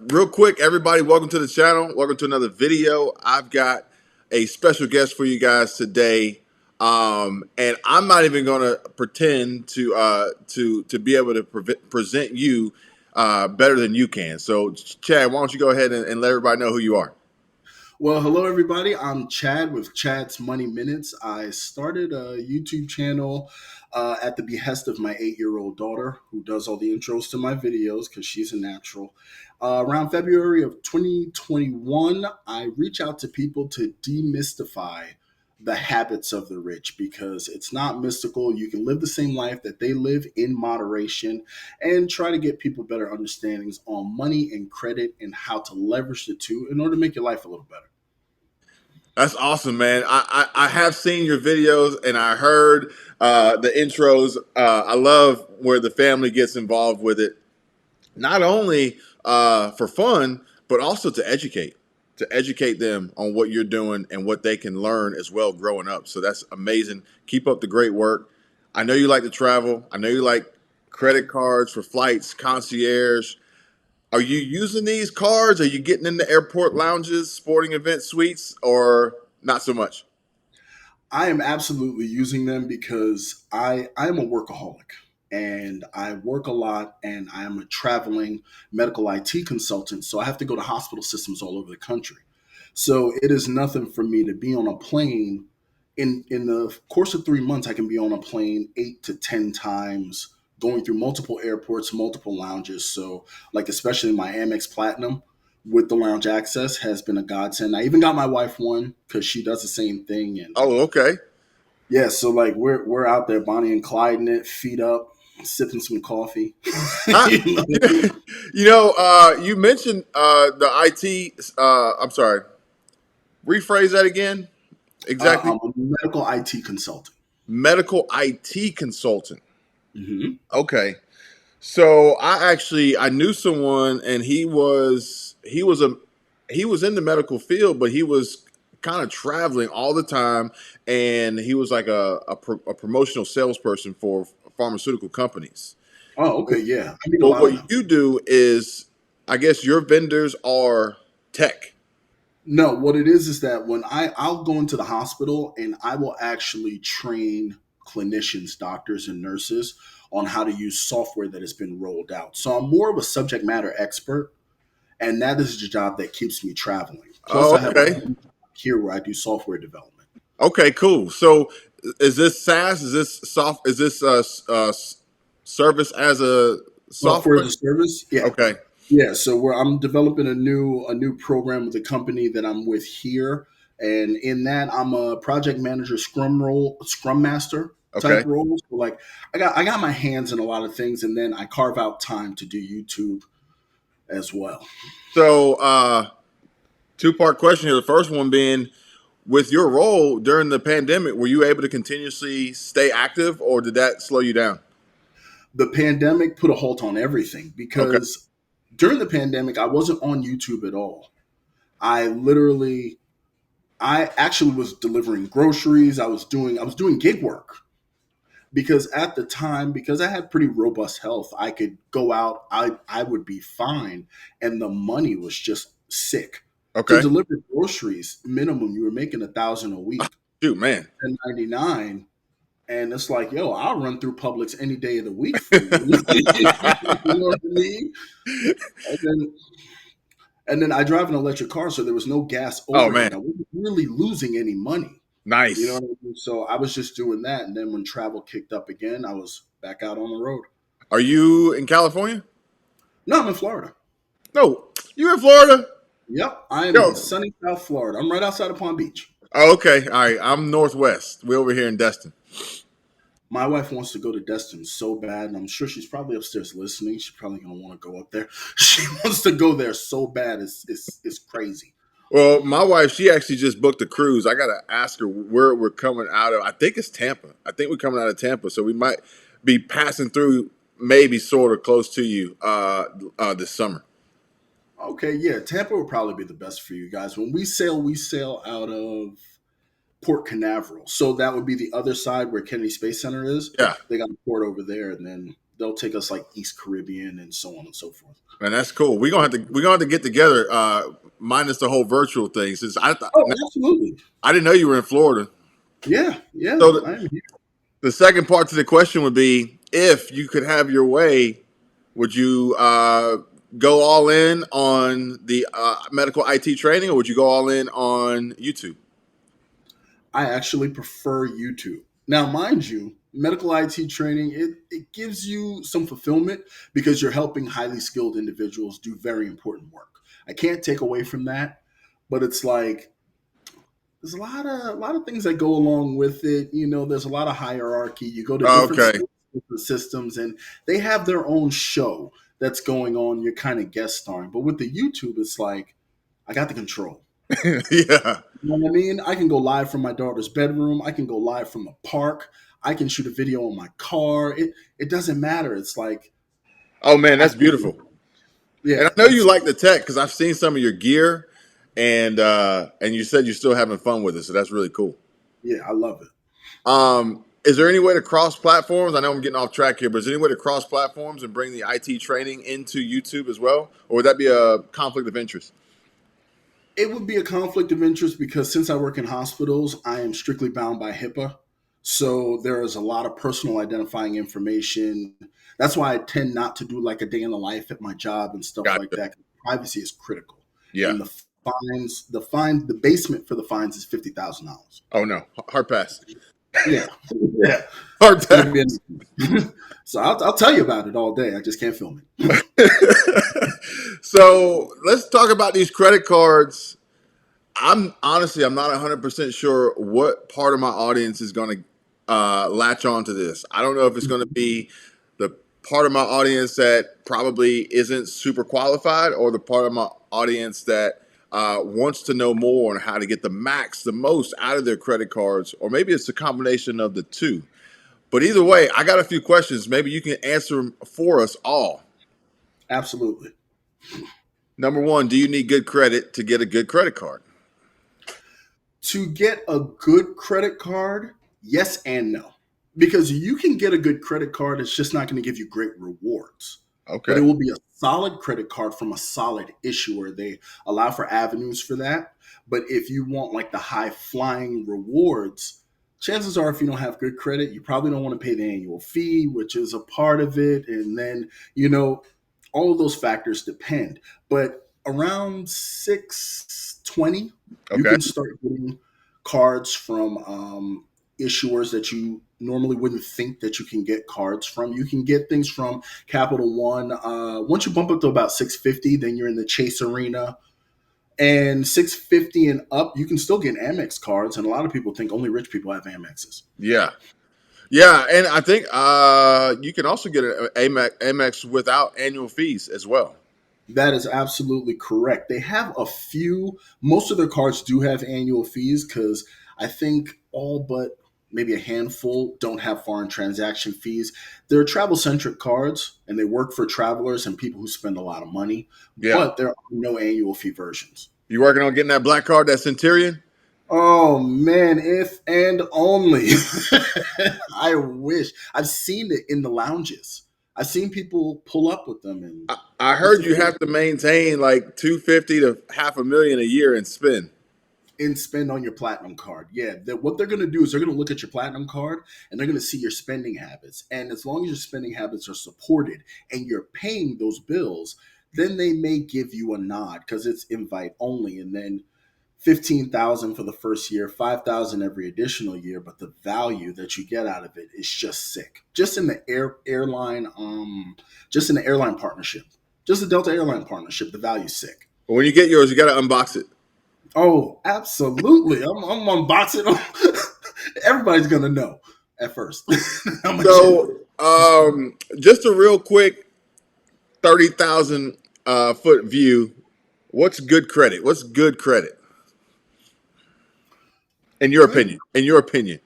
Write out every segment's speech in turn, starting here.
Real quick, everybody, welcome to the channel. Welcome to another video. I've got a special guest for you guys today, and I'm not even going to pretend to be able to present you better than you can. So, Chad, why don't you go ahead and let everybody know who you are? Well, hello everybody. I'm Chad with Chad's Money Minutes. I started a YouTube channel at the behest of my 8-year-old daughter, who does all the intros to my videos because she's a natural. Around February of 2021, I reach out to people to demystify the habits of the rich because it's not mystical. You can live the same life that they live in moderation and try to get people better understandings on money and credit and how to leverage the two in order to make your life a little better. That's awesome, man. I have seen your videos and I heard the intros. I love where the family gets involved with it, not only for fun, but also to educate them on what you're doing and what they can learn as well growing up. So that's amazing. Keep up the great work. I know you like to travel. I know you like credit cards for flights, concierge. Are you using these cards? Are you getting into airport lounges, sporting event suites, or not so much? I am absolutely using them because I am a workaholic and I work a lot and I am a traveling medical IT consultant. So I have to go to hospital systems all over the country. So it is nothing for me to be on a plane. In the course of 3 months, I can be on a plane 8 to 10 times, going through multiple airports, multiple lounges. So, like, especially my Amex Platinum with the lounge access has been a godsend. I even got my wife one because she does the same thing. And Oh, okay. yeah, so like we're out there, Bonnie and Clyde in it, feet up, sipping some coffee. I, You know? you mentioned the IT. I'm sorry. Rephrase that again. Exactly. I'm a medical IT consultant. Medical IT consultant. Hmm. Okay. So I knew someone and he was in the medical field, but he was kind of traveling all the time, and he was like a promotional salesperson for pharmaceutical companies. Oh, okay, yeah, I need a But lot what of them. you do is, I guess your vendors are tech. No, what it is that when I'll go into the hospital and I will actually train clinicians, doctors, and nurses on how to use software that has been rolled out. So I'm more of a subject matter expert, and that is the job that keeps me traveling. Plus, Oh, I have a okay. here where I do software development. Okay, cool. So is this SaaS? Is this soft? Is this service as a Software as software? a service, yeah. Okay. Yeah, so where I'm developing a new program with the company that I'm with here, and in that I'm a project manager, Scrum Master Okay. type role. So like I got my hands in a lot of things, and then I carve out time to do YouTube as well. So two-part question here. The first one being, with your role during the pandemic, were you able to continuously stay active, or did that slow you down? The pandemic put a halt on everything Okay. because during the pandemic I wasn't on YouTube at all. I literally I actually was delivering groceries. I was doing gig work because at the time, because I had pretty robust health, I could go out, I would be fine, and the money was just sick. To Okay. deliver groceries, minimum you were making 1,000 a week, Shoot, man. 10.99, and it's like, yo, I'll run through Publix any day of the week for you. You know what I mean? And then I drive an electric car, so there was no gas Oh man, overhead. I wasn't really losing any money. You know nice. what I mean? So I was just doing that, and then when travel kicked up again, I was back out on the road. Are you in California? No, I'm in Florida. No, you in Florida? Yep, I am in Yo. sunny South Florida. I'm right outside of Palm Beach. Oh, okay. All right. I'm Northwest. We over here in Destin. My wife wants to go to Destin so bad, and I'm sure she's probably upstairs listening. She's probably gonna want to go up there. She wants to go there so bad. It's crazy. Well, my wife, she actually just booked a cruise. I gotta ask her where we're coming out of. I think it's Tampa. I think we're coming out of Tampa, so we might be passing through, maybe sort of close to you, this summer. Okay, yeah, Tampa would probably be the best for you guys. When we sail out of Port Canaveral, so that would be the other side where Kennedy Space Center is. Yeah. They got a port over there, and then they'll take us like East Caribbean and so on and so forth. Man, that's cool. We're gonna have to get together, minus the whole virtual thing. Since Oh, absolutely. I didn't know you were in Florida. Yeah, yeah. So I'm here. the second part to the question would be, if you could have your way, would you go all in on the medical IT training, or would you go all in on YouTube? I actually prefer YouTube. Now, mind you, medical IT training, it gives you some fulfillment because you're helping highly skilled individuals do very important work. I can't take away from that, but it's like there's a lot of things that go along with it. You know, there's a lot of hierarchy. You go to different Okay. schools, different systems, and they have their own show that's going on. You're kind of guest starring, but with the YouTube, it's like I got the control. Yeah. You know what I mean? I can go live from my daughter's bedroom. I can go live from the park. I can shoot a video on my car. It doesn't matter. It's like Oh man, I that's can, beautiful. And I yeah, know you it's like the tech because I've seen some of your gear, and you said you're still having fun with it, so that's really cool. yeah, I love it. Is there any way to cross platforms? I know I'm getting off track here, but is there any way to cross platforms and bring the IT training into YouTube as well, or would that be a conflict of interest? It would be a conflict of interest because since I work in hospitals, I am strictly bound by HIPAA. So there is a lot of personal identifying information. That's why I tend not to do like a day in the life at my job and stuff like Gotcha. that. Privacy is critical. Yeah. And the basement for the fines is $50,000. Oh no, hard pass. Yeah, yeah, Hard it's going to be pass. an so I'll tell you about it all day. I just can't film it. So let's talk about these credit cards. I'm not 100% sure what part of my audience is going to latch on to this. I don't know if it's going to be the part of my audience that probably isn't super qualified, or the part of my audience that wants to know more on how to get the most out of their credit cards, or maybe it's a combination of the two. But either way, I got a few questions. Maybe you can answer them for us all. Absolutely. Number one, do you need good credit to get a good credit card? To get a good credit card, yes and no. Because you can get a good credit card, it's just not going to give you great rewards. But it Okay. will be a solid credit card from a solid issuer. They allow for avenues for that. But if you want like the high flying rewards, chances are if you don't have good credit, you probably don't want to pay the annual fee, which is a part of it. And then, all of those factors depend. But around 620, you Okay. can start getting cards from issuers that you normally wouldn't think that you can get cards from. You can get things from Capital One. Once you bump up to about 650, then you're in the Chase arena. And 650 and up, you can still get Amex cards. And a lot of people think only rich people have Amexes. Yeah. Yeah, and I think you can also get an Amex without annual fees as well. That is absolutely correct. They have a few, most of their cards do have annual fees because I think all but maybe a handful don't have foreign transaction fees. They're travel centric cards and they work for travelers and people who spend a lot of money, Yeah. but there are no annual fee versions. You working on getting that black card, that Centurion? Oh man, if and only. I wish. I've seen it in the lounges. I've seen people pull up with them and I it's heard you amazing. have to maintain like 250 to half a million a year in spend. And spend on your platinum card. Yeah, what they're going to do is they're going to look at your platinum card and they're going to see your spending habits. And as long as your spending habits are supported and you're paying those bills, then they may give you a nod because it's invite only. And then 15,000 for the first year, 5,000 every additional year, but the value that you get out of it is just sick. Just in the airline partnership, just the Delta airline partnership, the value's sick. But when you get yours, you got to unbox it. Oh, absolutely. I'm unboxing them. Everybody's gonna know at first how much it is. So, just a real quick 30,000 foot view. What's good credit? What's good credit in your Good opinion? In your opinion?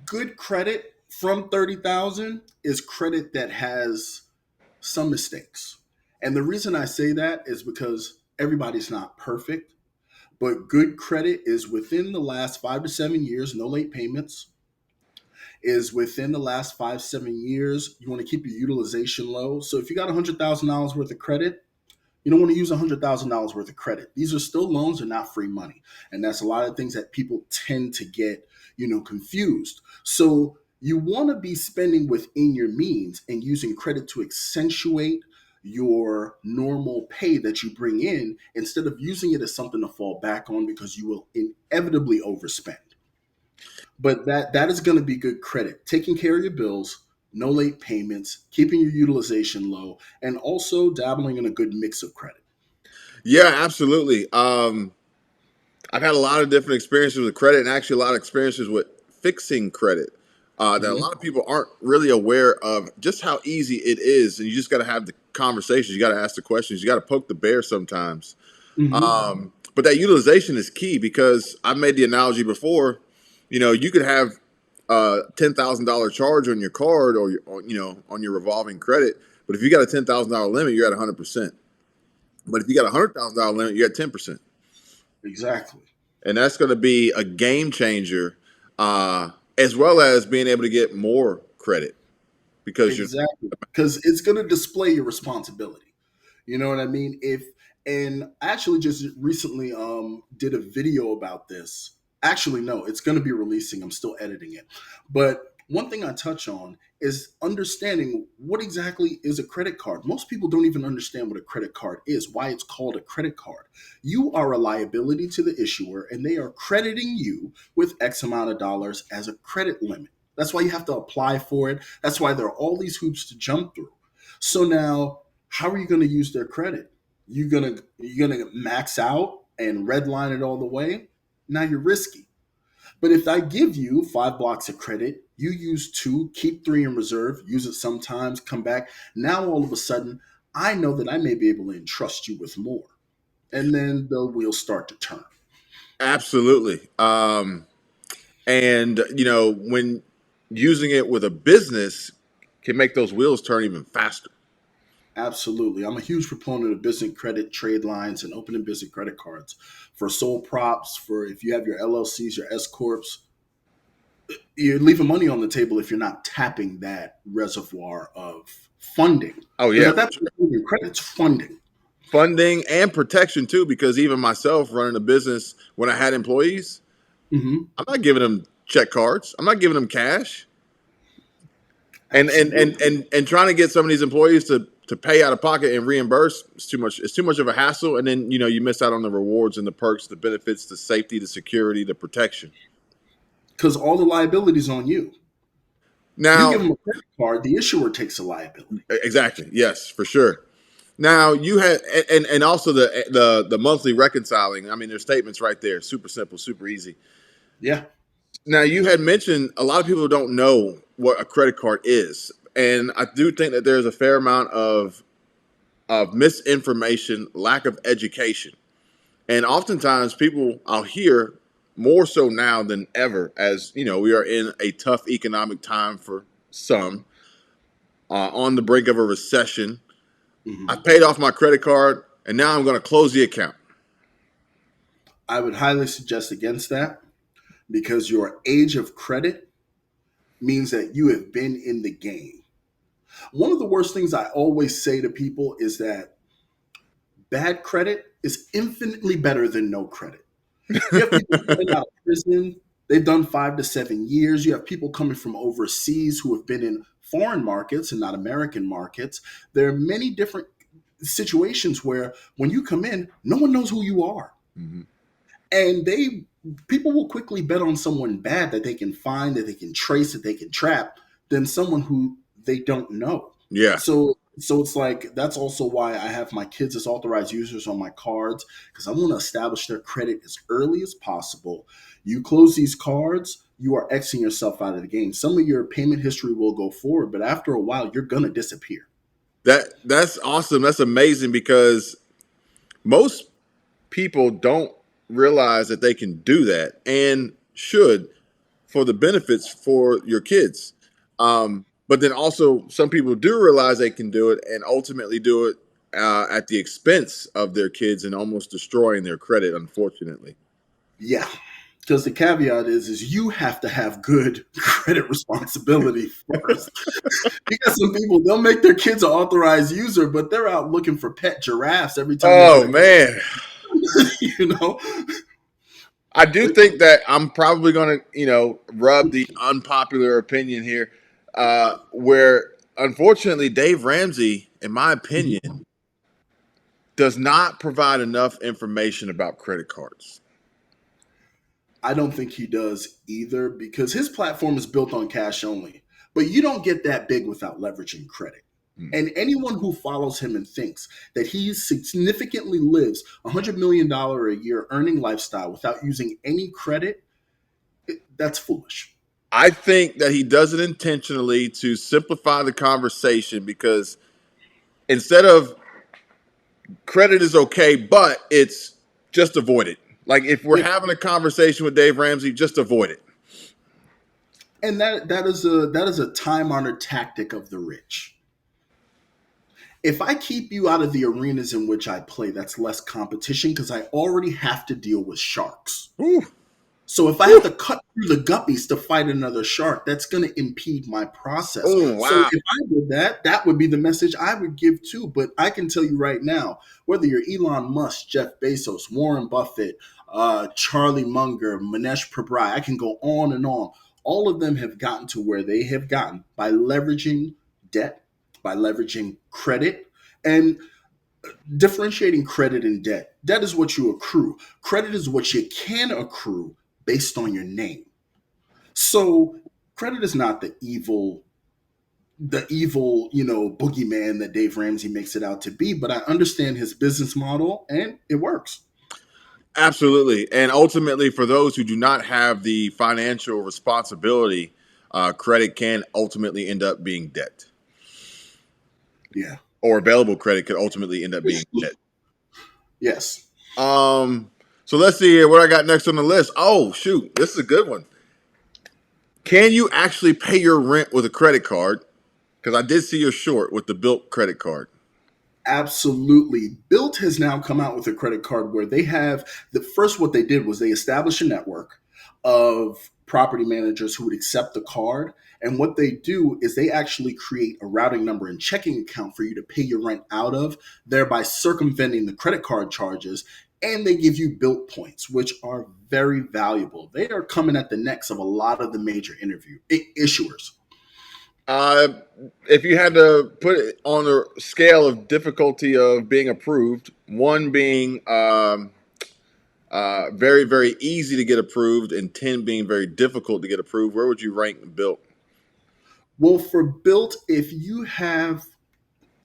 good credit from 30,000 is credit that has some mistakes. And the reason I say that is because everybody's not perfect, but good credit is within the last 5 to 7 years, no late payments. is within the last 5, 7 years, you want to keep your utilization low. So if you got $100,000 worth of credit, you don't want to use $100,000 worth of credit. These are still loans and not free money. And that's a lot of things that people tend to get, confused. So you want to be spending within your means and using credit to accentuate your normal pay that you bring in instead of using it as something to fall back on because you will inevitably overspend. But that is going to be good credit. Taking care of your bills, no late payments, keeping your utilization low, and also dabbling in a good mix of credit. Yeah, absolutely. I've had a lot of different experiences with credit, and actually a lot of experiences with fixing credit. That a Hmm. lot of people aren't really aware of just how easy it is, and you just got to have the conversations. You got to ask the questions. You got to poke the bear sometimes. Hmm. But that utilization is key because I made the analogy before. You could have a $10,000 charge on your card or on your revolving credit, but if you got a $10,000 limit, you're at 100%. But if you got a $100,000 limit, you're at 10%, Exactly. and that's going to be a game changer, as well as being able to get more credit because you're Exactly. Because it's going to display your responsibility. You know what I mean? If and I actually just recently did a video about this. Actually, no, it's going to be releasing. I'm still editing it. But one thing I touch on is understanding what exactly is a credit card. Most people don't even understand what a credit card is, why it's called a credit card. You are a liability to the issuer, and they are crediting you with X amount of dollars as a credit limit. That's why you have to apply for it. That's why there are all these hoops to jump through. So now, how are you going to use their credit? You're gonna max out and redline it all the way. Now you're risky. But if I give you 5 blocks of credit, you use two, keep three in reserve, use it sometimes, come back. Now all of a sudden, I know that I may be able to entrust you with more, and then the wheels start to turn. absolutely. And when using it with a business can make those wheels turn even faster. Absolutely. I'm a huge proponent of business credit trade lines and opening business credit cards for sole props, for if you have your LLCs, your S Corps. You're leaving money on the table if you're not tapping that reservoir of funding. Oh Because yeah, at that point, your credit's funding. funding and protection too. Because even myself running a business, when I had employees, Hmm. I'm not giving them check cards. I'm not giving them cash. Absolutely. And trying to get some of these employees to pay out of pocket and reimburse is too much. It's too much of a hassle. And then you miss out on the rewards and the perks, the benefits, the safety, the security, the protection. Because all the liability's on you. You Now, give them a credit card, the issuer takes a liability. exactly, yes, for sure. Now you had and also the monthly reconciling. I mean, there's statements right there, super simple, super easy. Yeah. Now you had mentioned a lot of people don't know what a credit card is, and I do think that there's a fair amount of misinformation, lack of education, and oftentimes people I'll hear more so now than ever, as we are in a tough economic time for some, on the brink of a recession. I Hmm. paid off my credit card, and now I'm going to close the account. I would highly suggest against that because your age of credit means that you have been in the game. One of the worst things I always say to people is that bad credit is infinitely better than no credit. You have people coming out of prison, they've done 5 to 7 years. You have people coming from overseas who have been in foreign markets and not American markets. There are many different situations where when you come in, no one knows who you are. Mhm. And people will quickly bet on someone bad that they can find, that they can trace, that they can trap, than someone who they don't know. Yeah, So it's like that's also why I have my kids as authorized users on my cards because I want to establish their credit as early as possible. You close these cards, you are Xing yourself out of the game. Some of your payment history will go forward, but after a while, you're gonna disappear. that's awesome. That's amazing because most people don't realize that they can do that and should for the benefits for your kids. But then also, some people do realize they can do it and ultimately do it at the expense of their kids and almost destroying their credit, unfortunately. Yeah, Because the caveat is you have to have good credit responsibility first. You got some people, they'll make their kids an authorized user, but they're out looking for pet giraffes every time they get Oh a man, you know. I do think that I'm probably going to, rub the unpopular opinion here, where unfortunately Dave Ramsey, in my opinion, does not provide enough information about credit cards. I don't think he does either because his platform is built on cash only. But you don't get that big without leveraging credit. Hmm. And anyone who follows him and thinks that he significantly lives $100 million a year earning lifestyle without using any credit, that's foolish. I think that he does it intentionally to simplify the conversation because instead of credit is okay, but it's just avoid it. Like if we're It, having a conversation with Dave Ramsey, just avoid it. and that is a time honored tactic of the rich. If I keep you out of the arenas in which I play, that's less competition because I already have to deal with sharks. Ooh, So if I have ooh, to cut through the guppies to fight another shark, that's going to impede my process. oh, So wow. if I did that, that would be the message I would give too. But I can tell you right now, whether you're Elon Musk, Jeff Bezos, Warren Buffett, Charlie Munger, Manesh Prabhai, I can go on and on. All of them have gotten to where they have gotten by leveraging debt, by leveraging credit, and differentiating credit and debt. Debt is what you accrue. Credit is what you can accrue based on your name. So credit is not the evil boogeyman that Dave Ramsey makes it out to be, but I understand his business model and it works. Absolutely. And ultimately, for those who do not have the financial responsibility, credit can ultimately end up being debt, Yeah. or available credit could ultimately end up being debt. Yes. Um, so let's see here what I got next on the list. Oh, shoot. This is a good one. Can you actually pay your rent with a credit card? Because I did see your short with the built credit card. Absolutely. Built has now come out with a credit card where they have the first what they did was they established a network of property managers who would accept the card. And what they do is they actually create a routing number and checking account for you to pay your rent out of, thereby circumventing the credit card charges. And they give you built points, which are very valuable. They are coming at the necks of a lot of the major issuers. Uh, if you had to put it on a scale of difficulty of being approved, one being very, very easy to get approved, and 10 being very difficult to get approved, where would you rank built? Well, for built, if you have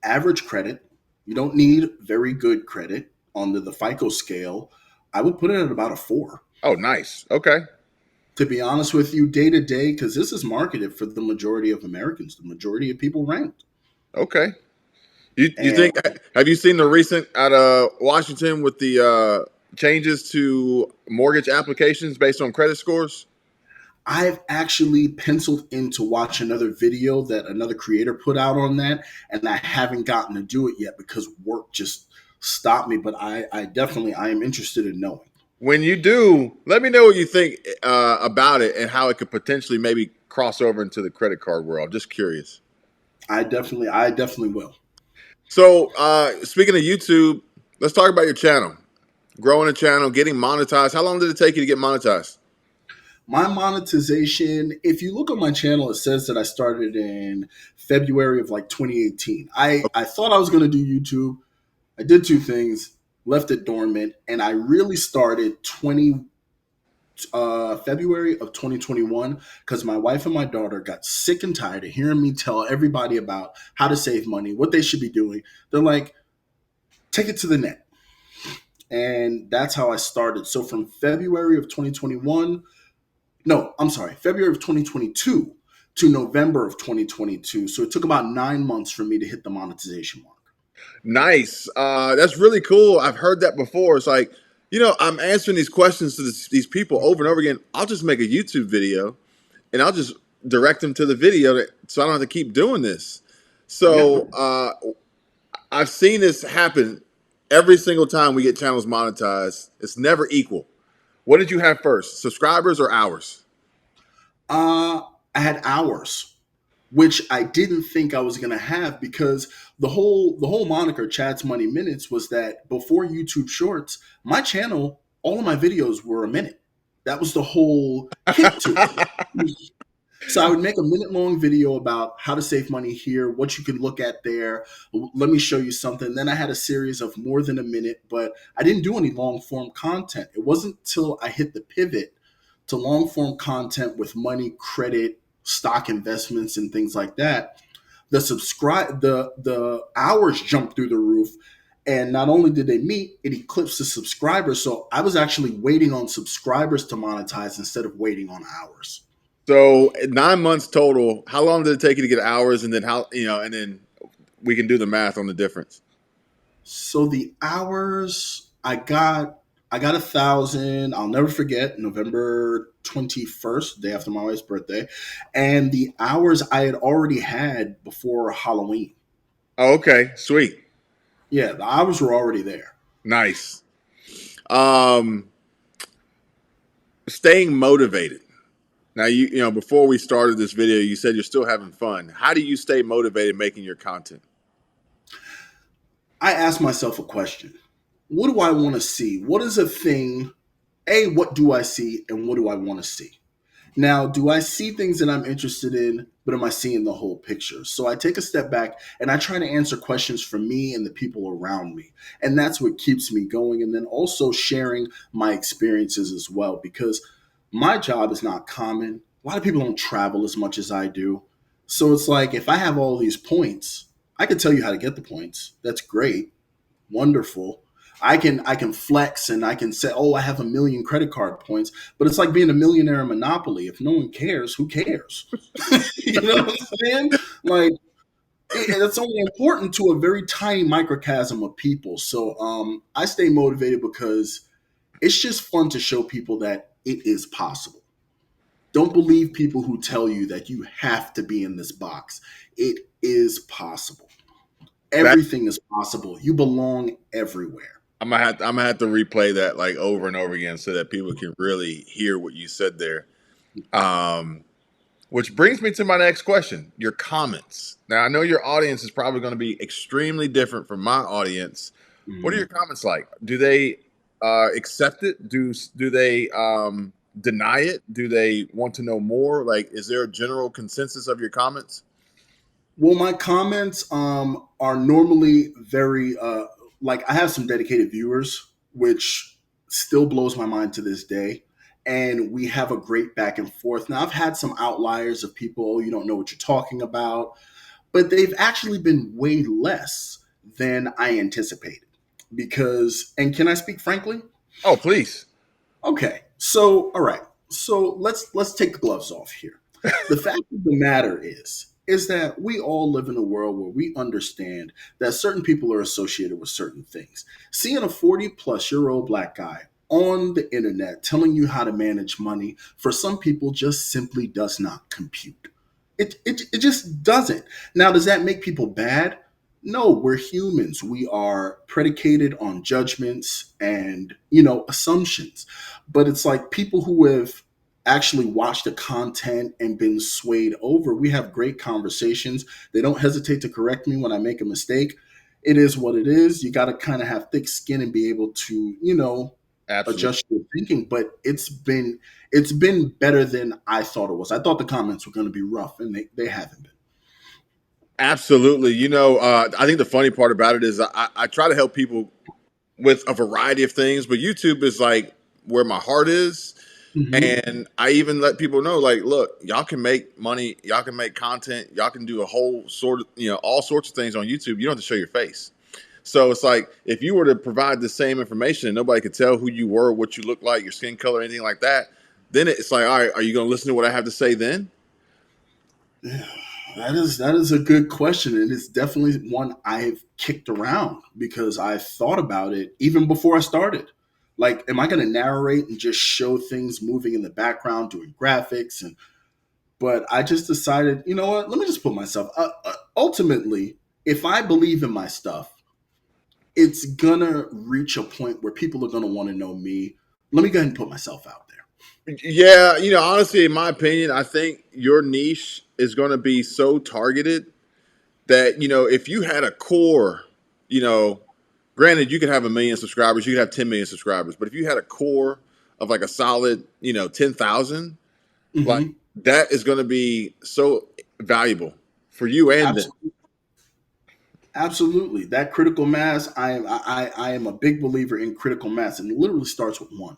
average credit. You don't need very good credit on the FICO scale. I would put it at about a 4. Oh, nice. Okay. To be honest with you, day to day, because this is marketed for the majority of Americans, the majority of people rent. Okay. You And think, have you seen the recent out of Washington with the changes to mortgage applications based on credit scores? I've actually penciled in to watch another video that another creator put out on that, and I haven't gotten to do it yet because work just stopped me. But I am interested in knowing. When you do, let me know what you think about it and how it could potentially maybe cross over into the credit card world. I'm just curious. I definitely will. So, speaking of YouTube, let's talk about your channel. Growing a channel, getting monetized. How long did it take you to get monetized? My monetization, if you look on my channel, it says that I started in February of like 2018. I thought I was going to do YouTube. I did two things, left it dormant, and I really started 20 February of 2021 because my wife and my daughter got sick and tired of hearing me tell everybody about how to save money, what they should be doing. They're like, take it to the net. And that's how I started. So from February of 2021, no, I'm sorry, February of 2022 to November of 2022. So it took about 9 months for me to hit the monetization mark. Nice. That's really cool. I've heard that before. It's like, I'm answering these questions to these people over and over again. I'll just make a YouTube video and I'll just direct them to the video so I don't have to keep doing this. Yeah. So I've seen this happen every single time we get channels monetized. It's never equal. What did you have first, subscribers or hours? Uh, I had hours, which I didn't think I was gonna have because the whole moniker Chad's Money Minutes was that before YouTube Shorts, my channel, all of my videos were a minute. That was the whole hint to it. So I would make a minute long video about how to save money here, what you can look at there. Let me show you something. Then I had a series of more than a minute, but I didn't do any long form content. It wasn't until I hit the pivot to long form content with money, credit, stock investments, and things like that. The hours jumped through the roof. And not only did they meet, it eclipsed the subscribers. So I was actually waiting on subscribers to monetize instead of waiting on hours. So 9 months total. How long did it take you to get hours, and then and then we can do the math on the difference. So the hours I got 1,000. I'll never forget November 21st, day after my wife's birthday, and the hours I had already had before Halloween. Oh, okay, sweet, Yeah, the hours were already there. nice. Um, Staying motivated. Now before we started this video, you said you're still having fun. How do you stay motivated making your content? I asked myself a question: what do I want to see? What is a thing? A, what do I see, and what do I want to see? Now, do I see things that I'm interested in, but am I seeing the whole picture? So I take a step back and I try to answer questions for me and the people around me. And that's what keeps me going. And then also sharing my experiences as well, because my job is not common. A lot of people don't travel as much as I do. So it's like if I have all these points, I can tell you how to get the points. That's great, wonderful. I can flex and I can say, oh, I have a million credit card points, but it's like being a millionaire in Monopoly. If no one cares, who cares? You know what I'm saying? Like that's only important to a very tiny microcosm of people. So I stay motivated because it's just fun to show people that it is possible. Don't believe people who tell you that you have to be in this box. It is possible. That Everything is possible. You belong everywhere. I'm gonna have to replay that like over and over again so that people can really hear what you said there. Um, which brings me to my next question: your comments. Now I know your audience is probably going to be extremely different from my audience. What are your Mhm. comments like? Do they accept it? Do they deny it? Do they want to know more? Like, is there a general consensus of your comments? Well, my comments are normally very like I have some dedicated viewers, which still blows my mind to this day. And we have a great back and forth. Now, I've had some outliers of people, oh, you don't know what you're talking about, but they've actually been way less than I anticipated. Because, and can I speak frankly? Oh, please. Okay. So, all right. So let's take the gloves off here. The fact of the matter is that we all live in a world where we understand that certain people are associated with certain things. Seeing a 40-plus-year-old black guy on the internet telling you how to manage money for some people just simply does not compute. It just doesn't. Now, does that make people bad? No, we're humans. We are predicated on judgments and, assumptions. But it's like people who have actually watched the content and been swayed over. We have great conversations. They don't hesitate to correct me when I make a mistake. It is what it is. You got to kind of have thick skin and be able to, Absolutely. adjust your thinking. But it's been better than I thought it was. I thought the comments were going to be rough, and they haven't been. Absolutely. I think the funny part about it is I try to help people with a variety of things, but YouTube is like where my heart is. Hmm. And I even let people know, like, look, y'all can make money, y'all can make content, y'all can do a whole sort of, all sorts of things on YouTube. You don't have to show your face. So it's like if you were to provide the same information and nobody could tell who you were, what you look like, your skin color, anything like that, then it's like, all right, are you going to listen to what I have to say then? Yeah, that is a good question, and it's definitely one I've kicked around because I thought about it even before I started. Like, am I going to narrate and just show things moving in the background, doing graphics, and but I just decided, you know what? Let me just put myself. Ultimately, if I believe in my stuff, it's gonna reach a point where people are gonna want to know me. Let me go ahead and put myself out there. Yeah, honestly, in my opinion, I think your niche is going to be so targeted that if you had a core, you know, granted you could have 1 million subscribers, you could have 10 million subscribers, but if you had a core of like a solid, 10,000, like Hmm. that is going to be so valuable for you and them. Absolutely. Absolutely. That critical mass, I am a big believer in critical mass, and it literally starts with one.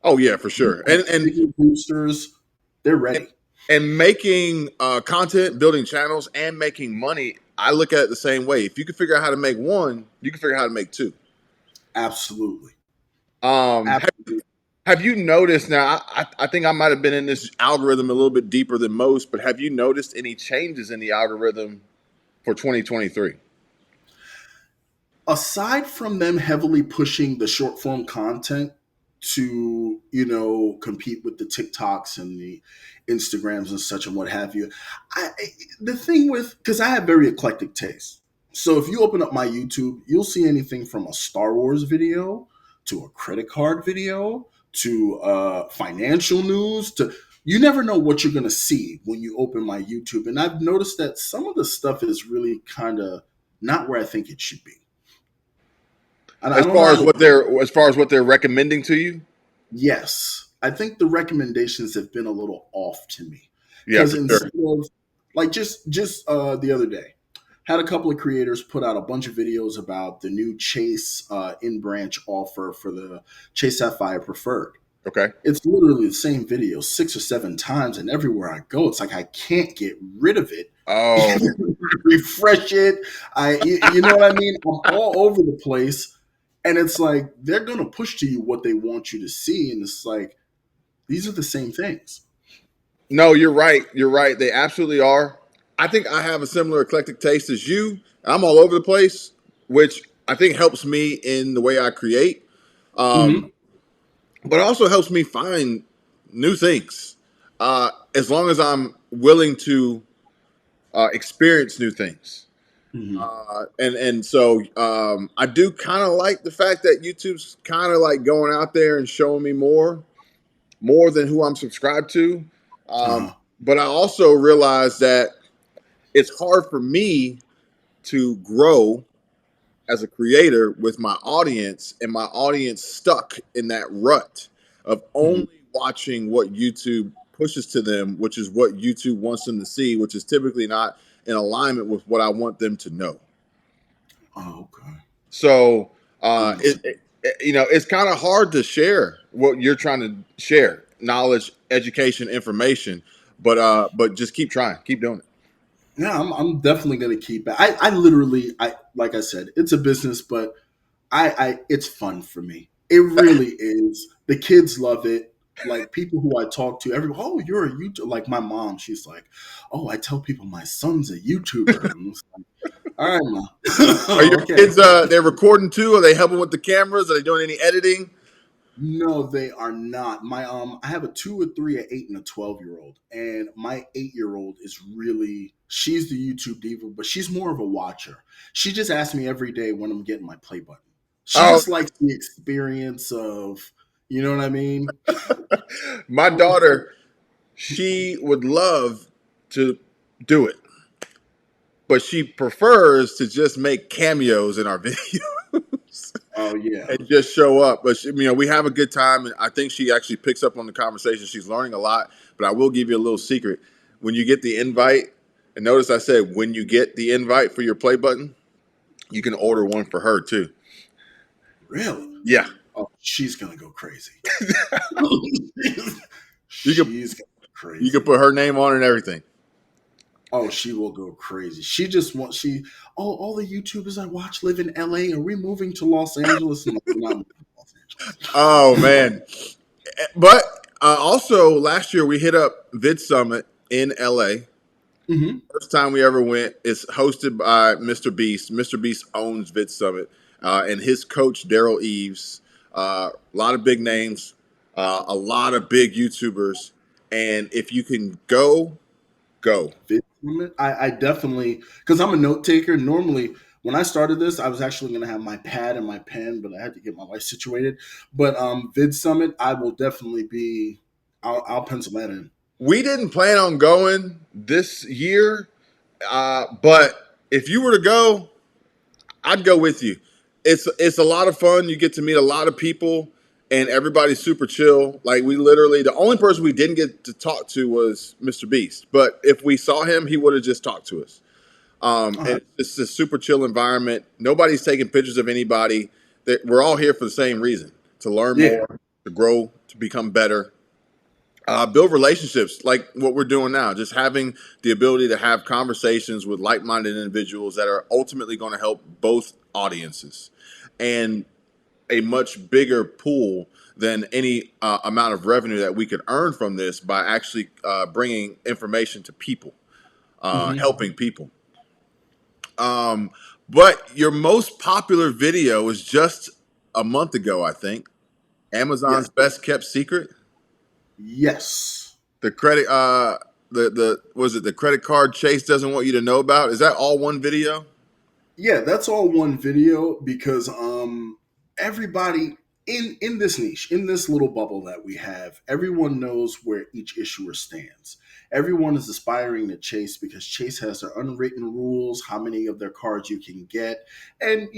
Oh yeah, for sure. Like And bigger boosters, they're and, ready. and making content, building channels, and making money, I look at it the same way. If you can figure out how to make one, you can figure out how to make two. Absolutely. Um, have, Absolutely. have you noticed now? I think I might have been in this algorithm a little bit deeper than most, but have you noticed any changes in the algorithm for 2023? Aside from them heavily pushing the short form content to compete with the TikToks and the Instagrams and such and what have you, the thing with, because I have very eclectic taste, so if you open up my YouTube, you'll see anything from a Star Wars video to a credit card video to financial news to, you never know what you're going to see when you open my YouTube. And I've noticed that some of the stuff is really kind of not where I think it should be. I As don't know far how as to. what they're recommending to you? Yes, I think the recommendations have been a little off to me, Yeah, because for sure. instead of, like, just the other day, had a couple of creators put out a bunch of videos about the new Chase in branch offer for the Chase Sapphire Preferred. Okay. It's literally the same video 6 or 7 times, and everywhere I go, it's like I can't get rid of it. Oh Refresh it. You know what I mean? I'm all over the place, and it's like they're gonna push to you what they want you to see, and it's like these are the same things. no, you're right. You're right. They absolutely are. I think I have a similar eclectic taste as you. I'm all over the place, which I think helps me in the way I create. Hmm. But it also helps me find new things. As long as I'm willing to experience new things. Hmm. And so I do kind of like the fact that YouTube's kind of like going out there and showing me more than who I'm subscribed to. Uh-huh. But I also realize that it's hard for me to grow as a creator with my audience, and my audience stuck in that rut of Hmm. only watching what YouTube pushes to them, which is what YouTube wants them to see, which is typically not in alignment with what I want them to know. Oh, okay. So That uh, makes it, sense. it, it's kind of hard to share what you're trying to share, knowledge, education, information, but just keep trying, keep doing it. Yeah, I'm definitely gonna keep it. I literally, I like I said, it's a business, but it's fun for me. It really is. The kids love it. Like people who I talk to, everyone, oh, you're a YouTuber. Like my mom, she's like, oh, I tell people my son's a YouTuber. And I'm just like, all right, Are your mom. Okay. kids they're recording too? Are they helping with the cameras? Are they doing any editing? No, they are not. My I have a 2, a 3, a 8, and a 12-year old. And my 8-year old is really, she's the YouTube diva, but she's more of a watcher. She just asks me every day when I'm getting my play button. She Oh, just likes the experience of, you know what I mean? my daughter, she would love to do it, but she prefers to just make cameos in our videos Oh yeah. and just show up. But we have a good time, and I think she actually picks up on the conversation. She's learning a lot. But I will give you a little secret: when you get the invite, and notice I said when you get the invite for your play button, you can order one for her too. Really? Yeah, Oh, she's gonna go crazy. you can She's gonna go you can crazy. put her name on it and everything. Oh, she will go crazy. She just wants oh, all the YouTubers I watch live in LA. Are we moving to Los Angeles? I'm like, we're not moving to Los Oh Angeles. man! But also last year we hit up Vid Summit in LA. Hmm. First time we ever went. It's hosted by Mr. Beast. Mr. Beast owns Vid Summit, and his coach Daryl Eves. A lot of big names, a lot of big YouTubers, and if you can go, go. I definitely, because I'm a note taker. Normally, when I started this, I was actually going to have my pad and my pen, but I had to get my life situated. But Vid Summit, I will definitely be. I'll pencil that in. We didn't plan on going this year, but if you were to go, I'd go with you. It's a lot of fun. You get to meet a lot of people, and everybody's super chill. Like we literally, the only person we didn't get to talk to was Mr. Beast. But if we saw him, he would have just talked to us. All And right. it's a super chill environment. Nobody's taking pictures of anybody. We're all here for the same reason: to learn Yeah. more, to grow, to become better, build relationships like what we're doing now. Just having the ability to have conversations with like-minded individuals that are ultimately going to help both audiences, and a much bigger pool than any amount of revenue that we could earn from this by actually bringing information to people, Hmm. helping people. Um, but your most popular video was just a month ago, I think. Yes. Amazon's best kept secret. Yes. The credit, the was it the credit card Chase doesn't want you to know about? Is that all one video? Yeah, that's all one video because everybody in this niche, in this little bubble that we have, everyone knows where each issuer stands. Everyone is aspiring to Chase because Chase has their unwritten rules, how many of their cards you can get. And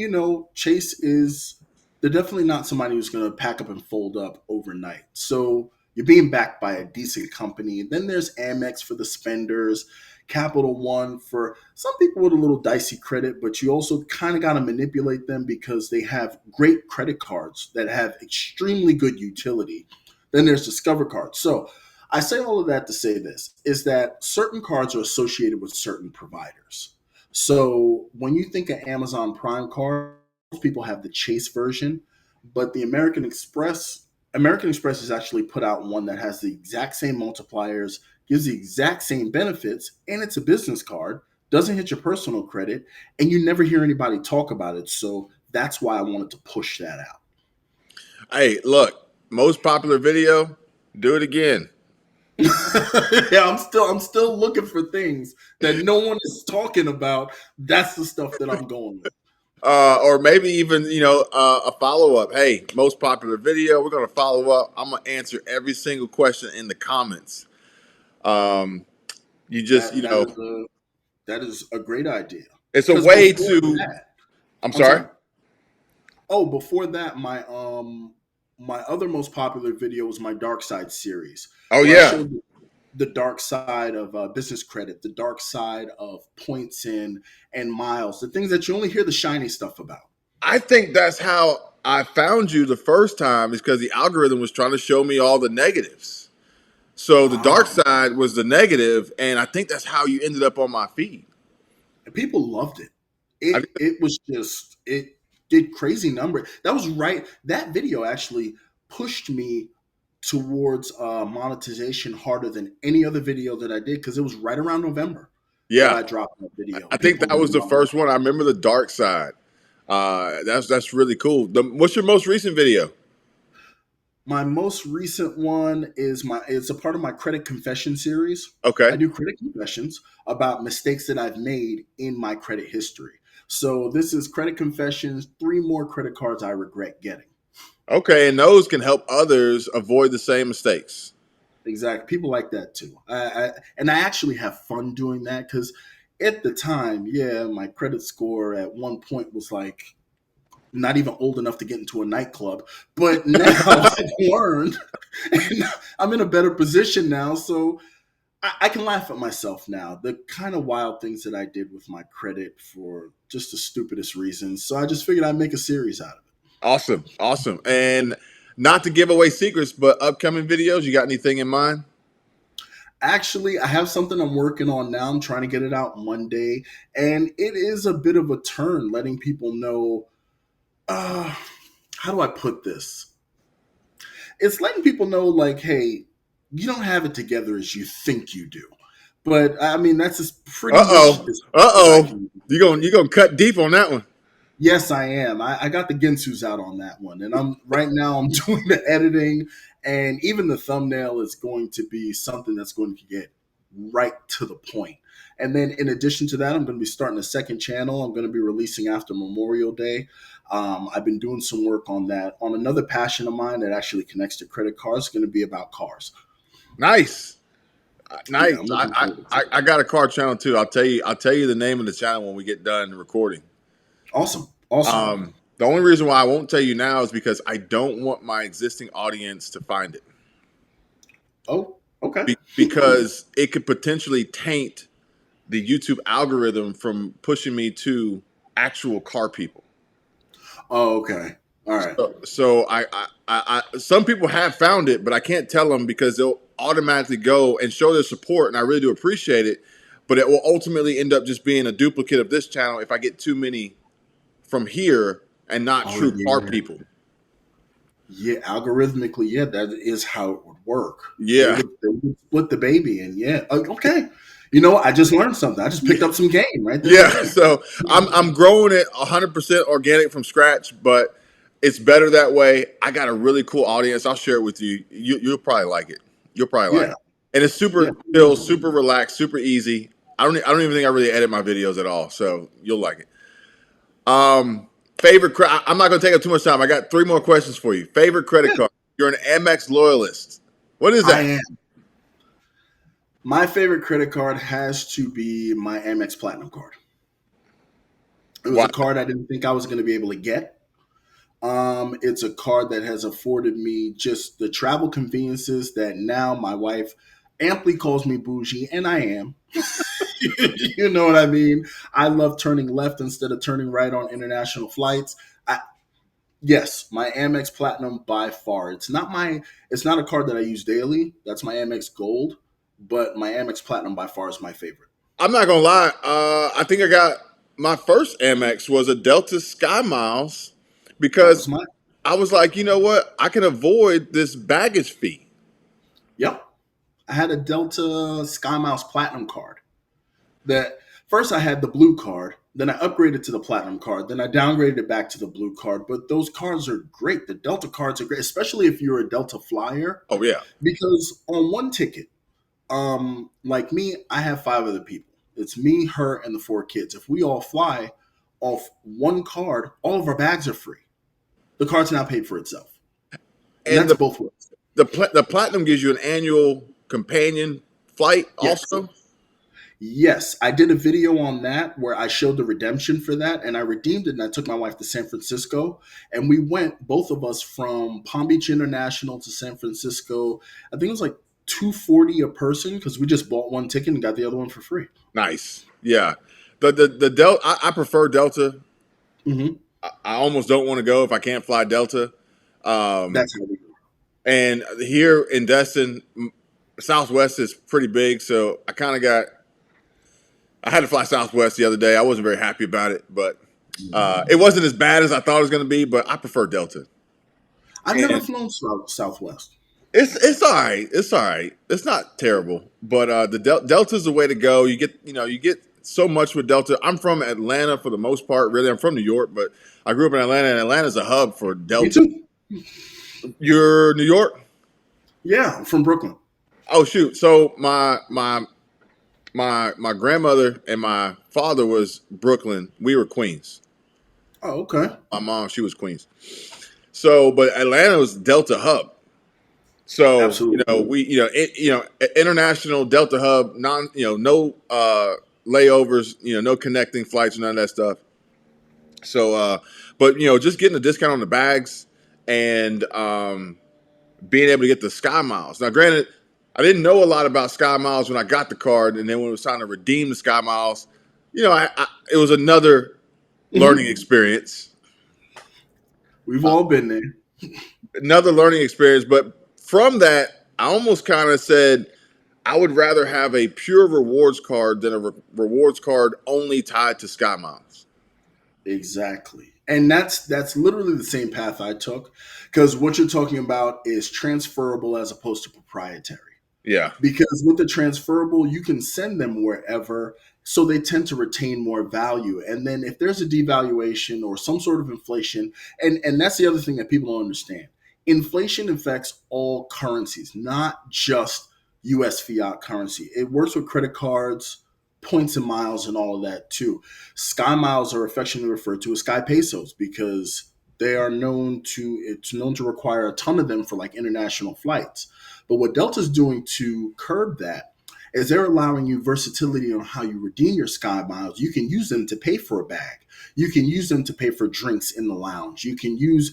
Chase is they're definitely not somebody who's going to pack up and fold up overnight. So you're being backed by a decent company. Then there's Amex for the spenders, Capital One for some people with a little dicey credit, but you also kind of got to manipulate them because they have great credit cards that have extremely good utility. Then there's Discover cards. So I say all of that to say this is that certain cards are associated with certain providers. So when you think of Amazon Prime cards, people have the Chase version, but the American Express has actually put out one that has the exact same multipliers, gives the exact same benefits, and it's a business card, doesn't hit your personal credit, and you never hear anybody talk about it. So that's why I wanted to push that out. Hey, look, most popular video, do it again. Yeah, I'm still looking for things that no one is talking about. That's the stuff that I'm going with. Or maybe even a follow up. Hey, most popular video. We're gonna follow up. I'm gonna answer every single question in the comments. Um, you just That that is a great idea. it's a Because way before to. that, I'm I'm sorry. sorry. Oh, before that, my other most popular video was my Dark Side series, Oh where I yeah, showed the dark side of business credit, the dark side of points and miles, the things that you only hear the shiny stuff about. I think that's how I found you the first time. Is because the algorithm was trying to show me all the negatives. So the dark Ah, side was the negative, and I think that's how you ended up on my feed. and people loved it. I, It was just it did crazy number. That was right. That video actually pushed me towards monetization harder than any other video that I did because it was right around November that yeah, I dropped that video. I think People that was the loved it. first one. I remember the dark side. That's really cool. What's your most recent video? My most recent one is it's a part of my credit confession series. I Okay, do credit confessions about mistakes that I've made in my credit history. So this is credit confessions, three more credit cards I regret getting. okay, and those can help others avoid the same mistakes. Exactly. People like that too. And I actually have fun doing that because at the time, yeah, my credit score at one point was like not even old enough to get into a nightclub. But now I've learned and I'm in a better position now. So I can laugh at myself now. The kind of wild things that I did with my credit for just the stupidest reasons. So I just figured I'd make a series out of it. Awesome, awesome, and not to give away secrets, but upcoming videos. You got anything in mind? Actually, I have something I'm working on now. I'm trying to get it out Monday. And it is a bit of a turn letting people know uh, how do I put this? It's letting people know, like, hey, you don't have it together as you think you do. But I mean, that's as pretty Uh much oh, as uh as I oh. can You say. gonna cut deep on that one? Yes, I am. I got the Ginsus out on that one, and I'm right now. I'm doing the editing, and even the thumbnail is going to be something that's going to get right to the point. And then in addition to that, I'm going to be starting a second channel. I'm going to be releasing after Memorial Day. I've been doing some work on that. On another passion of mine that actually connects to credit cards, it's going to be about cars. Nice. Yeah, Nice. I'm looking forward to I it. got a car channel too. I'll tell you the name of the channel when we get done recording. Awesome. Awesome. The only reason why I won't tell you now is because I don't want my existing audience to find it. Oh, okay. Because it could potentially taint the YouTube algorithm from pushing me to actual car people. Oh, okay. All right. So some people have found it, but I can't tell them because they'll automatically go and show their support, and I really do appreciate it. But it will ultimately end up just being a duplicate of this channel if I get too many from here and not Oh, true car yeah. people. Yeah, algorithmically, yeah, that is how it would work. Yeah, They would split the baby, and yeah, okay. I just learned something. I just picked yeah, up some game right then and yeah. there. So I'm growing it 100% organic from scratch, but it's better that way. I got a really cool audience. I'll share it with you. You'll probably like it. You'll probably like Yeah, it. And it's yeah. super chill, super relaxed, super easy. I don't even think I really edit my videos at all, so you'll like it. Favorite I'm not going to take up too much time. I got three more questions for you. Favorite credit Yeah, card. You're an Amex loyalist. What is I that? am. My favorite credit card has to be my Amex Platinum card. It was Why? a card I didn't think I was going to be able to get. It's a card that has afforded me just the travel conveniences that now my wife amply calls me bougie, and I am. You know what I mean? I love turning left instead of turning right on international flights. I, yes, my Amex Platinum by far. It's not a card that I use daily. That's my Amex Gold, but my Amex Platinum by far is my favorite. I'm not going to lie. I think I got my first Amex was a Delta Sky Miles That because was mine. I was like, you know what? I can avoid this baggage fee. Yep. I had a Delta Sky Miles Platinum card. That first I had the blue card, then I upgraded to the platinum card, then I downgraded it back to the blue card. But those cards are great. The Delta cards are great, especially if you're a Delta flyer, Oh, yeah. because on one ticket, like me, I have five other people. It's me, her, and the four kids. If we all fly off one card, all of our bags are free. The card's now paid for itself, and And that's both ways. the Platinum gives you an annual companion flight Yes. also. Yes, I did a video on that where I showed the redemption for that, and I redeemed it. And I took my wife to San Francisco, and we went both of us from Palm Beach International to San Francisco. I think it was like 240 a person because we just bought one ticket and got the other one for free. Nice. Yeah. The Delta, I prefer Delta. Hmm. I almost don't want to go if I can't fly Delta. Um, That's how we do. and here in Destin, Southwest is pretty big, so I had to fly Southwest the other day. I wasn't very happy about it, but it wasn't as bad as I thought it was going to be. But I prefer Delta, I've never and flown Southwest. it's all right. It's all right. It's not terrible, but the Delta is the way to go. You get so much with Delta. I'm from Atlanta for the most part. Really, I'm from New York, but I grew up in Atlanta, and Atlanta's a hub for Me Delta. too. You're New York? Yeah, I'm from Brooklyn. Oh shoot! So my grandmother and my father was Brooklyn. We were Queens. Oh, okay. My mom, she was Queens. So, but Atlanta was Delta hub. So, Absolutely. international Delta hub, no layovers, no connecting flights, none of that stuff. So, but just getting a discount on the bags and being able to get the Sky Miles. Now, granted, I didn't know a lot about Sky Miles when I got the card, and then when it was time to redeem the Sky Miles, it was another learning Hmm. experience. We've all been there. Another learning experience, but from that, I almost kind of said I would rather have a pure rewards card than a rewards card only tied to Sky Miles. Exactly. And that's literally the same path I took because what you're talking about is transferable as opposed to proprietary. Yeah, Because with the transferable, you can send them wherever, so they tend to retain more value. And then if there's a devaluation or some sort of inflation, and that's the other thing that people don't understand. Inflation affects all currencies, not just US fiat currency. It works with credit cards, points and miles and all of that too. Sky miles are affectionately referred to as sky pesos because they are known to it's known to require a ton of them for like international flights. But what Delta's doing to curb that is they're allowing you versatility on how you redeem your sky miles. You can use them to pay for a bag. You can use them to pay for drinks in the lounge. You can use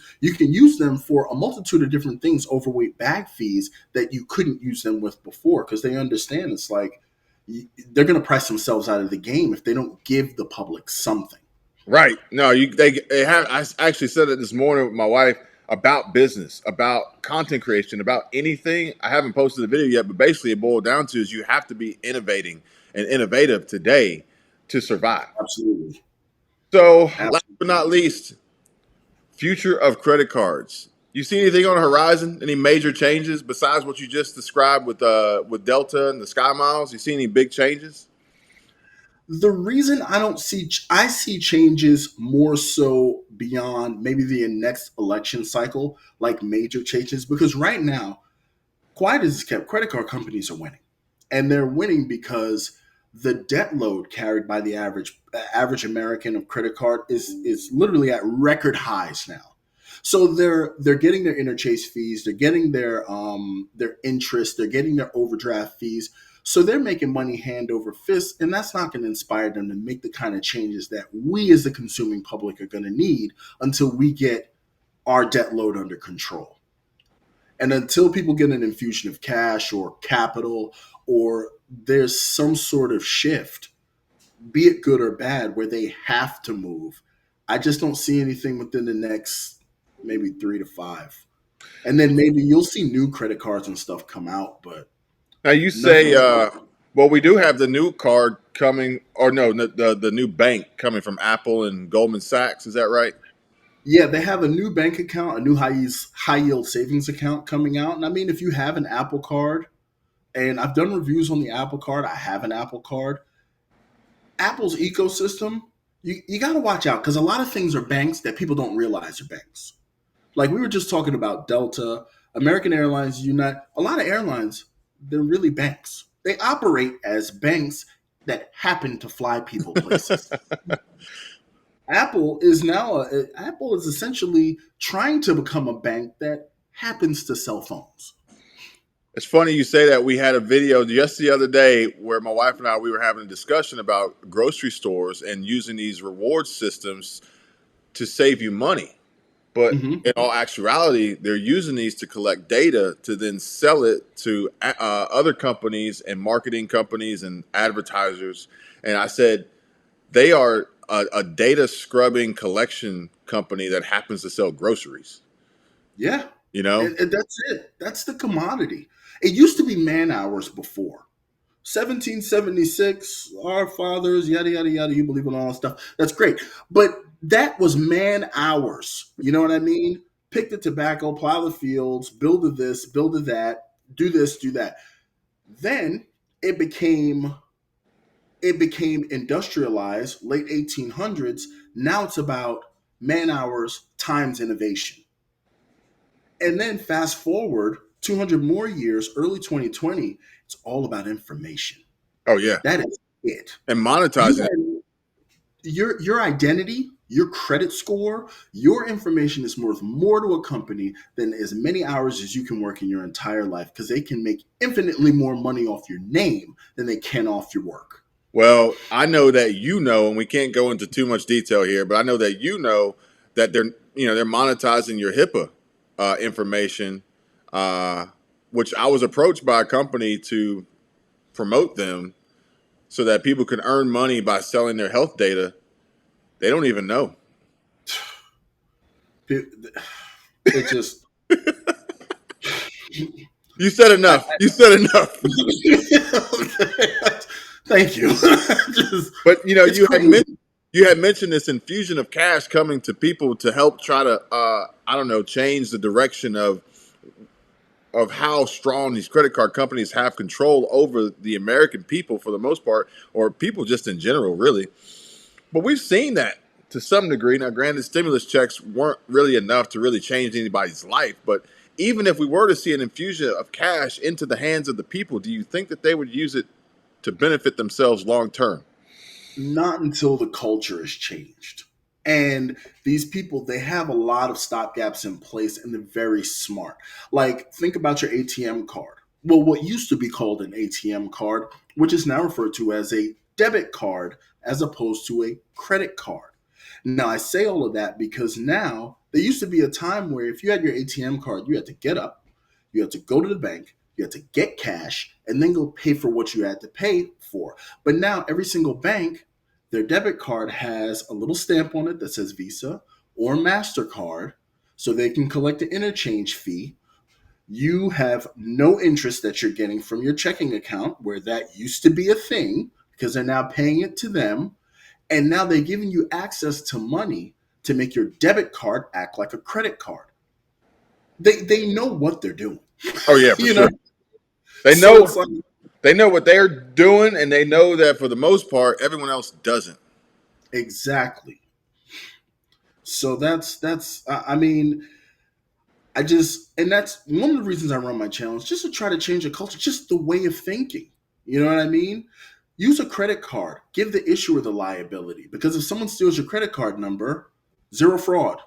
them for a multitude of different things, overweight bag fees that you couldn't use them with before because they understand it's like they're going to price themselves out of the game if they don't give the public something. Right. No, they have. I actually said it this morning with my wife about business, about content creation, about anything. I haven't posted the video yet, but basically it boiled down to is you have to be innovating and innovative today to survive. Absolutely. So, last but not Absolutely. least, future of credit cards. You see anything on the horizon? Any major changes besides what you just described with Delta and the Sky Miles? You see any big changes? The reason I see changes more so beyond maybe the next election cycle, like major changes, because right now, quiet as it's kept, credit card companies are winning. And they're winning because the debt load carried by the average American of credit card is literally at record highs now. So they're getting their interchange fees, they're getting their interest, they're getting their overdraft fees. So they're making money hand over fist, and that's not going to inspire them to make the kind of changes that we as the consuming public are going to need until we get our debt load under control. And until people get an infusion of cash or capital, or there's some sort of shift, be it good or bad, where they have to move, I just don't see anything within the next maybe 3 to 5. And then maybe you'll see new credit cards and stuff come out, but Now you say, nothing. well, we do have the new card coming, or no, the new bank coming from Apple and Goldman Sachs. Is that right? Yeah, they have a new bank account, a new high yield savings account coming out. And I mean, if you have an Apple card, and I've done reviews on the Apple card, I have an Apple card. Apple's ecosystem, you got to watch out because a lot of things are banks that people don't realize are banks. Like we were just talking about Delta, American Airlines, United, a lot of airlines, they're really banks. They operate as banks that happen to fly people places. Apple is essentially trying to become a bank that happens to cell phones. It's funny you say that. We had a video just the other day where my wife and I we were having a discussion about grocery stores and using these reward systems to save you money. But Hmm. in all actuality, they're using these to collect data to then sell it to other companies and marketing companies and advertisers. And I said they are a data scrubbing collection company that happens to sell groceries. Yeah, You know, and that's it. That's the commodity. It used to be man hours before. 1776, our fathers, yada, yada, yada, you believe in all that stuff. That's great. But that was man hours. You know what I mean? Pick the tobacco, plow the fields, build a this, build a that, do this, do that. Then it became it became industrialized, late 1800s. Now it's about man hours times innovation. And then fast forward 200 more years, early 2020, it's all about information. oh yeah, That is it. and You monetizing it. are, your identity, your credit score, your information is worth more to a company than as many hours as you can work in your entire life because they can make infinitely more money off your name than they can off your work. Well, I know that and we can't go into too much detail here, but I know that that they're monetizing your HIPAA information, uh, which I was approached by a company to promote them so that people can earn money by selling their health data. They don't even know. It just You said I, enough. You said enough. thank you. Just, But it's crazy. you had mentioned this infusion of cash coming to people to help try to I don't know change the direction of how strong these credit card companies have control over the American people for the most part, or people just in general, really. But we've seen that to some degree. Now, granted, stimulus checks weren't really enough to really change anybody's life, but even if we were to see an infusion of cash into the hands of the people, do you think that they would use it to benefit themselves long term. Not until the culture is changed. And these people, they have a lot of stopgaps in place and they're very smart. Like, think about your ATM card. Well, what used to be called an ATM card, which is now referred to as a debit card as opposed to a credit card. Now, I say all of that because now there used to be a time where if you had your ATM card, you had to get up, you had to go to the bank, you had to get cash, and then go pay for what you had to pay for. But now every single bank, their debit card has a little stamp on it that says Visa or MasterCard, so they can collect an interchange fee. You have no interest that you're getting from your checking account, where that used to be a thing because they're now paying it to them. And now they're giving you access to money to make your debit card act like a credit card. They know what they're doing, Oh yeah, for you know? sure. They So know it's like, they know what they're doing, and they know that for the most part, everyone else doesn't. exactly. So I mean, I just, and that's one of the reasons I run my channel, is just to try to change the culture, just the way of thinking. You know what I mean? Use a credit card, give the issuer the liability, because if someone steals your credit card number, zero fraud,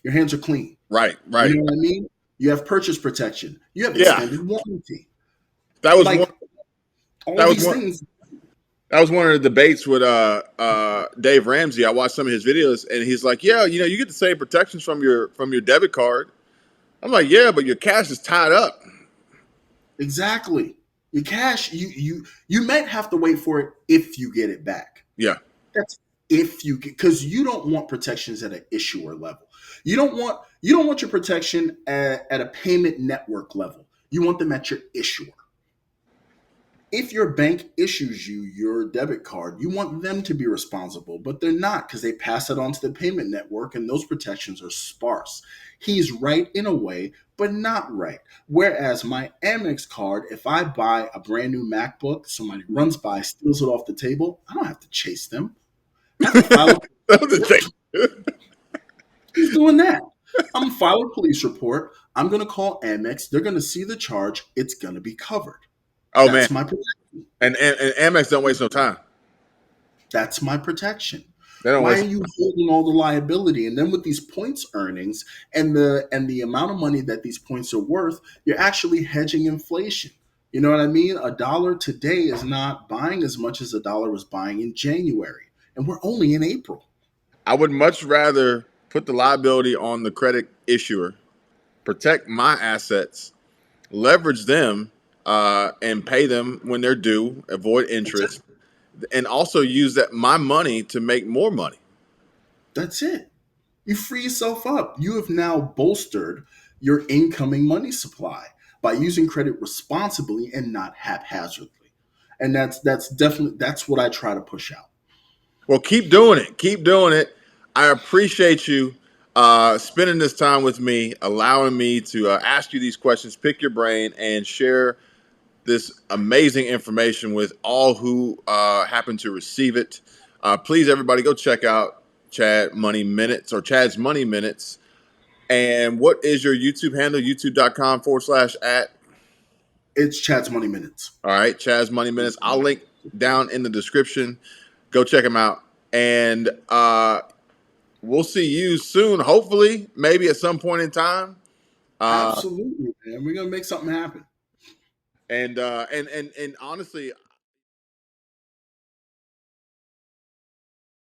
your hands are clean. Right, You right. know what I mean? You have purchase protection, you have Yeah, extended warranty. that was one. Like, all That was these one. things. That was one of the debates with Dave Ramsey. I watched some of his videos, and he's like, "Yeah, you know, you get the same protections from your debit card." I'm like, "Yeah, but your cash is tied up." Exactly. Your cash, you might have to wait for it if you get it back. Yeah, That's if you, because you don't want protections at an issuer level. You don't want your protection at a payment network level. You want them at your issuer. If your bank issues you your debit card, you want them to be responsible, but they're not because they pass it on to the payment network and those protections are sparse. He's right in a way, but not right. Whereas my Amex card, if I buy a brand new MacBook, somebody runs by, steals it off the table, I don't have to chase them. I have to file a that was a report. change. Who's doing that? I'm gonna file a police report. I'm gonna call Amex. They're gonna see the charge. It's gonna be covered. Oh man, That's my protection. and Amex don't waste no time. That's my protection. They don't Why waste. are you holding all the liability? And then with these points earnings and the amount of money that these points are worth, you're actually hedging inflation. You know what I mean? A dollar today is not buying as much as a dollar was buying in January. And we're only in April. I would much rather put the liability on the credit issuer, protect my assets, leverage them, and pay them when they're due, avoid That's it. interest, and also use that my money to make more money. That's it. You free yourself up. You have now bolstered your incoming money supply by using credit responsibly and not haphazardly. And that's definitely that's what I try to push out. Well, keep doing it. Keep doing it. I appreciate you spending this time with me, allowing me to ask you these questions, pick your brain, and share this amazing information with all who happen to receive it. Please, everybody, go check out Chad Money Minutes or Chad's Money Minutes. And what is your YouTube handle? YouTube.com/at. It's Chad's Money Minutes. All right, Chad's Money Minutes. I'll link down in the description. Go check them out. And we'll see you soon, hopefully, maybe at some point in time. Uh, Absolutely, man. We're gonna make something happen. and honestly,